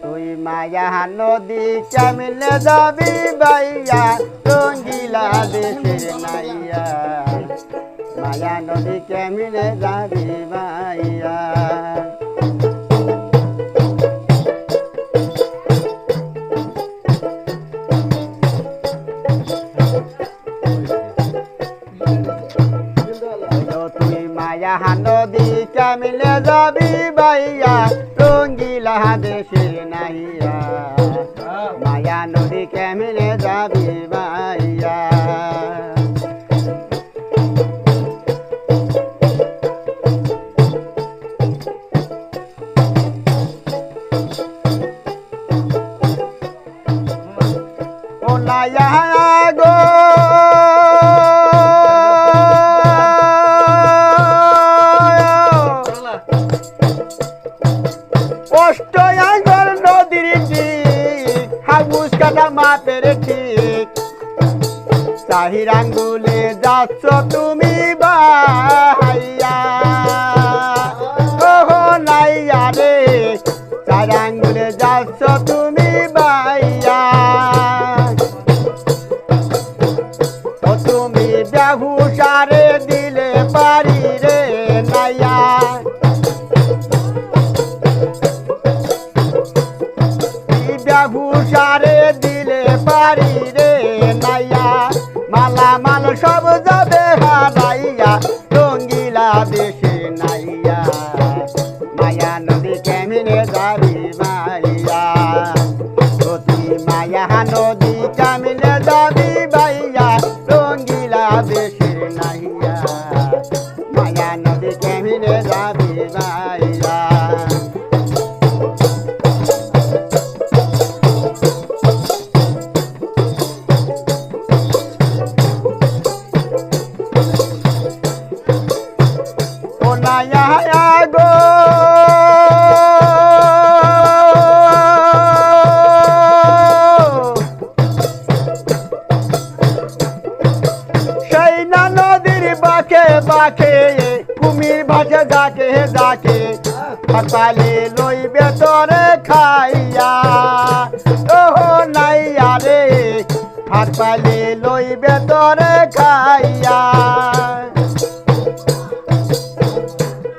তুই মায়া নদী কেমনে যাবি বাইয়া রঙ্গিলা দেশের নাইয়া মায়া নদী কেমনে যাবি বাইয়া তুই মায়া নদী কেমনে যাবি বাইয়া রঙ্গিলা দেশের নাইয়া মায়া নদী কেমনে যাবি বাইয়া ও নাইয়া গো মাপের ঠিক চাহির আঙ্গুলে যাচ্ছ তুমি বাইয়া ওহো নাইয়া রে চার আঙ্গুলে যাচ্ছ তুমি বাইয়া ও তুমি বেহুশারে দিলে পারি রে নাইয়া বেহুশারে দিলে পারি রে নাইয়া মালা মাল সব যাবে হারাইয়া রঙ্গিলা দেশে নাইয়া মায়া নদী কেমনে যাবি মাইয়া অতি মায়া নদী কেমনে যাবি বাইয়া রঙ্গিলা দেশে নাইয়া মায়া নদী কেমনে যাবি বাইয়া নাইয়া গো সেই না নদীর বাঁকে বাঁকে কুমির ভাসে ডাকে ডাকে সকালে লইবে তোরে খাইয়া ওহো নাইয়া রে সকালে লইবে তোরে খাইয়া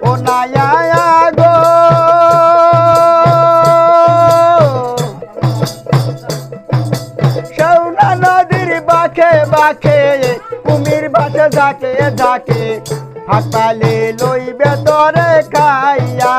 ও নাইয়া গো শৌনা নদীর বাঁকে বাঁকে কুমির ভাসে ডাকে ডাকে হাসপালে লইবে তোরে খাইয়া।